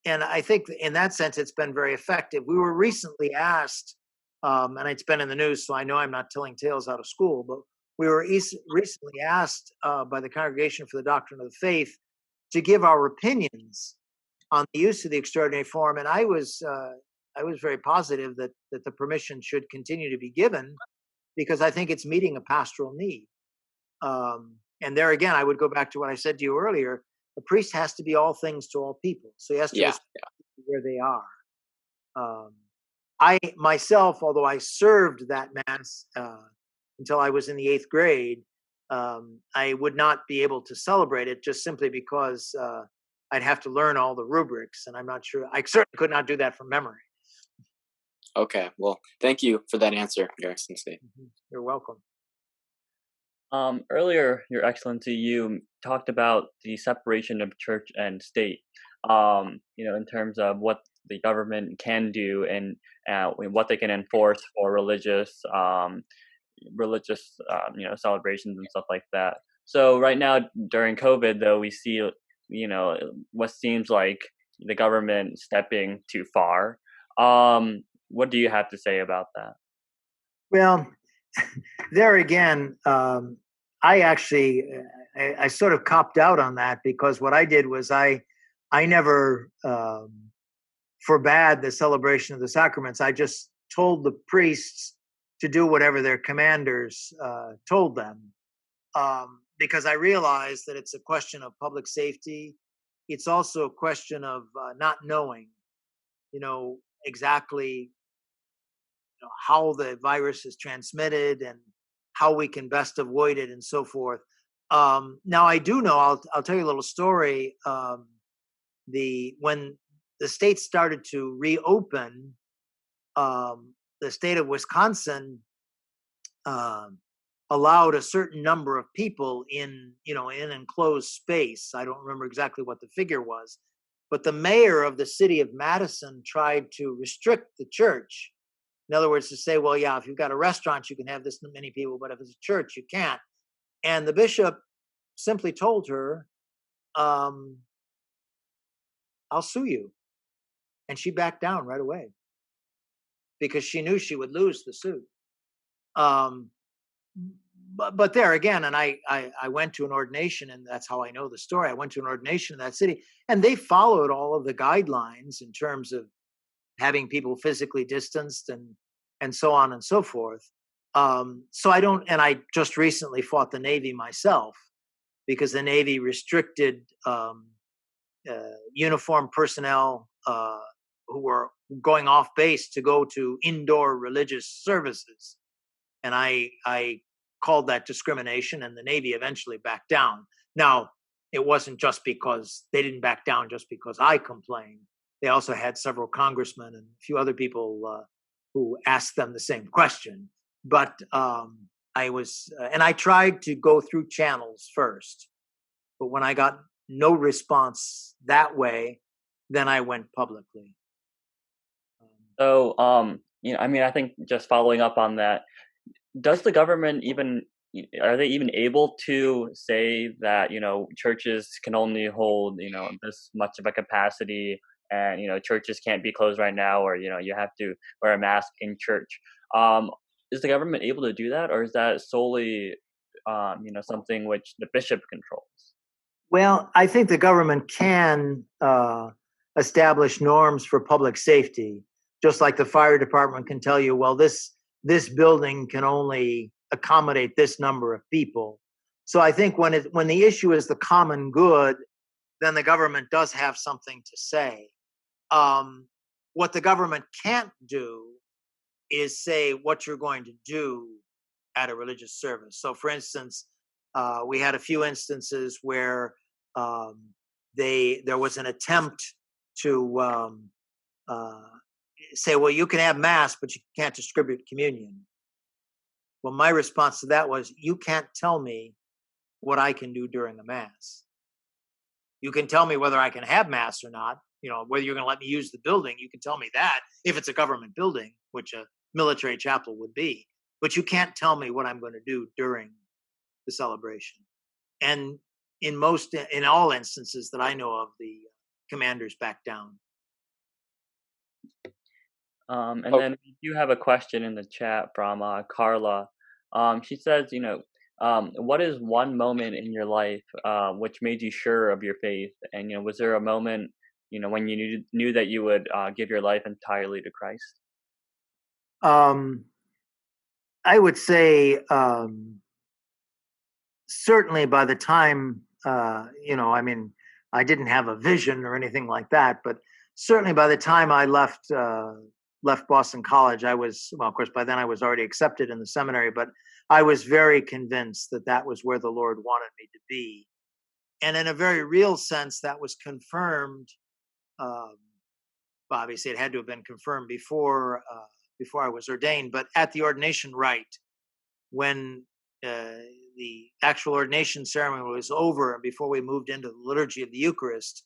And I think in that sense, it's been very effective. We were recently asked, and it's been in the news, so I know I'm not telling tales out of school, but we were recently asked by the Congregation for the Doctrine of the Faith to give our opinions on the use of the extraordinary form. And I was very positive that the permission should continue to be given, because I think it's meeting a pastoral need. And there again, I would go back to what I said to you earlier. The priest has to be all things to all people. So he has to respect where they are. I myself, although I served that Mass until I was in the 8th grade, I would not be able to celebrate it just simply because I'd have to learn all the rubrics, and I'm not sure. I certainly could not do that from memory. Okay, well, thank you for that answer, Your Excellency. You're welcome. Earlier, Your Excellency, you talked about the separation of church and state, in terms of what the government can do and what they can enforce for religious celebrations and stuff like that. So right now during COVID, though, we see what seems like the government stepping too far. What do you have to say about that? Well, there again, I actually I sort of copped out on that, because what I did was I never forbade the celebration of the sacraments. I just told the priests to do whatever their commanders told them, because I realized that it's a question of public safety. It's also a question of not knowing, exactly how the virus is transmitted and how we can best avoid it and so forth. Now I do know. I'll tell you a little story. When the state started to reopen, the state of Wisconsin allowed a certain number of people in enclosed space. I don't remember exactly what the figure was, but the mayor of the city of Madison tried to restrict the church. In other words, to say, well, yeah, if you've got a restaurant, you can have this many people, but if it's a church, you can't. And the bishop simply told her, I'll sue you. And she backed down right away, because she knew she would lose the suit. But there again, and I went to an ordination, and that's how I know the story. I went to an ordination in that city, and they followed all of the guidelines in terms of having people physically distanced and so on and so forth. So I just recently fought the Navy myself, because the Navy restricted uniformed personnel who were going off base to go to indoor religious services. And I called that discrimination, and the Navy eventually backed down. Now, it wasn't just because they didn't back down just because I complained. They also had several congressmen and a few other people who asked them the same question. But I tried to go through channels first. But when I got no response that way, then I went publicly. So, I think just following up on that, does the government are they even able to say that, churches can only hold, this much of a capacity, and, churches can't be closed right now, or, you have to wear a mask in church? Is the government able to do that, or is that solely, something which the bishop controls? Well, I think the government can establish norms for public safety, just like the fire department can tell you, well, this building can only accommodate this number of people. So I think when the issue is the common good, then the government does have something to say. What the government can't do is say what you're going to do at a religious service. So, for instance, we had a few instances where there was an attempt to say, well, you can have mass, but you can't distribute communion. Well, my response to that was, you can't tell me what I can do during a mass. You can tell me whether I can have mass or not, whether you're going to let me use the building. You can tell me that if it's a government building, which a military chapel would be. But you can't tell me what I'm going to do during the celebration. And in all instances that I know of, the commanders back down. Then we do have a question in the chat from Carla. She says, what is one moment in your life which made you sure of your faith? And, was there a moment, when you knew that you would give your life entirely to Christ? I would say certainly by the time, I didn't have a vision or anything like that, but certainly by the time I left Boston College, of course, by then I was already accepted in the seminary, but I was very convinced that was where the Lord wanted me to be. And in a very real sense, that was confirmed. Obviously, it had to have been confirmed before I was ordained, but at the ordination rite, when the actual ordination ceremony was over and before we moved into the liturgy of the Eucharist,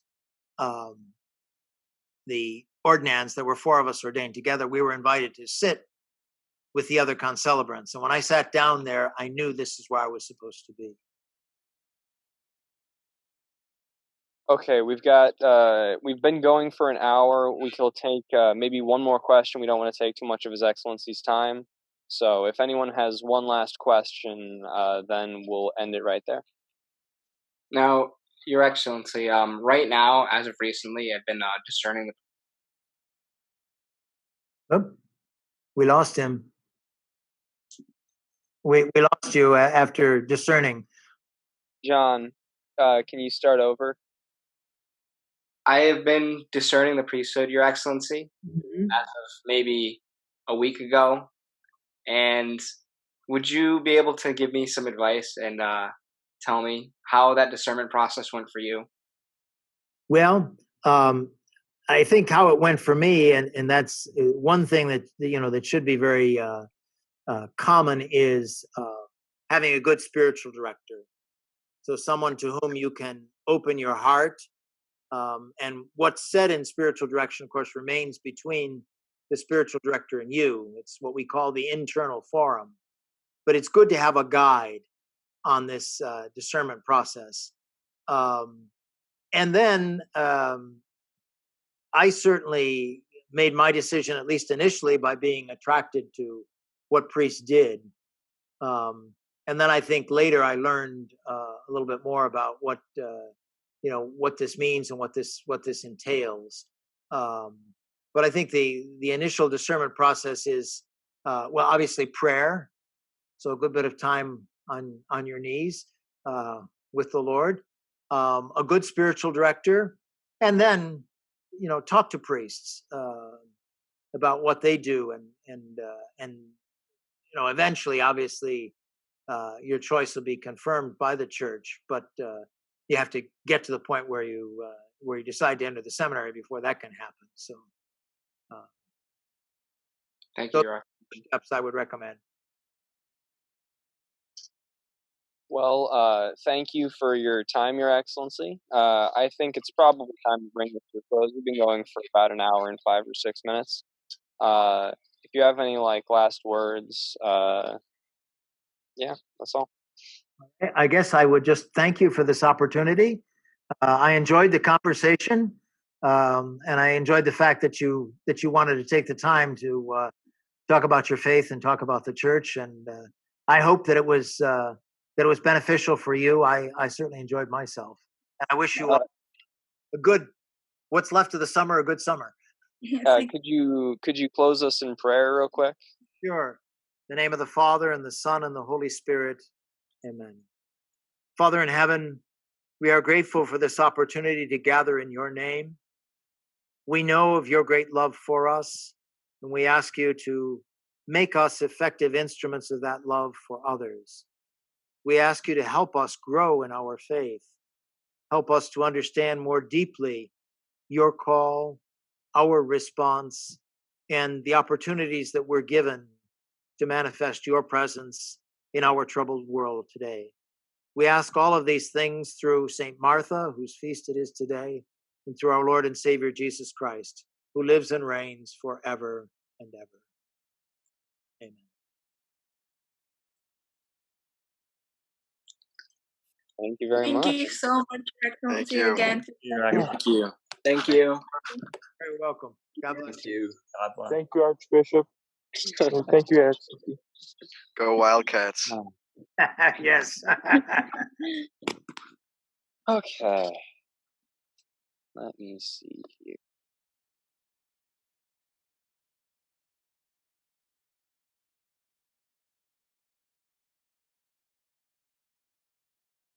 the ordinands, there were 4 of us ordained together. We were invited to sit with the other concelebrants. And when I sat down there, I knew this is where I was supposed to be. Okay, we've been going for an hour. We can take maybe one more question. We don't want to take too much of His Excellency's time. So if anyone has one last question, then we'll end it right there. Now, Your Excellency, right now, as of recently, I've been discerning the... Oh, we lost him. We lost you after discerning. John, can you start over? I have been discerning the priesthood, Your Excellency, Mm-hmm. as of maybe a week ago. And would you be able to give me some advice and tell me how that discernment process went for you? Well, I think how it went for me, and that's one thing that that should be very common, is having a good spiritual director. So someone to whom you can open your heart. And what's said in spiritual direction, of course, remains between the spiritual director and you. It's what we call the internal forum. But it's good to have a guide on this discernment process. And then I certainly made my decision, at least initially, by being attracted to what priests did. And then I think later I learned a little bit more about what what this means and what this entails. But I think the initial discernment process is obviously prayer. So a good bit of time on your knees with the Lord, a good spiritual director, and then talk to priests about what they do, and eventually, obviously, your choice will be confirmed by the church, but you have to get to the point where you decide to enter the seminary before that can happen. So, thank you. Steps I would recommend. Well, thank you for your time, Your Excellency. I think it's probably time to bring this to a close. We've been going for about an hour and 5 or 6 minutes. If you have any last words, yeah, that's all. I guess I would just thank you for this opportunity. I enjoyed the conversation, and I enjoyed the fact that you wanted to take the time to talk about your faith and talk about the church. And I hope that it was beneficial for you. I certainly enjoyed myself, and I wish you all a good, what's left of the summer, a good summer. Could you close us in prayer real quick? Sure. In the name of the Father, and the Son, and the Holy Spirit. Amen. Father in heaven, we are grateful for this opportunity to gather in your name. We know of your great love for us, and we ask you to make us effective instruments of that love for others. We ask you to help us grow in our faith. Help us to understand more deeply your call, our response, and the opportunities that we're given to manifest your presence in our troubled world today. We ask all of these things through St. Martha, whose feast it is today, and through our Lord and Savior Jesus Christ, who lives and reigns forever and ever. Amen. Thank you very much. Thank you so much, Excellency, again. Thank you. Thank you. Very welcome. God bless you. God bless. Thank you, Archbishop. And thank you, Excellency. Go Wildcats. Yes. Okay. Let me see here.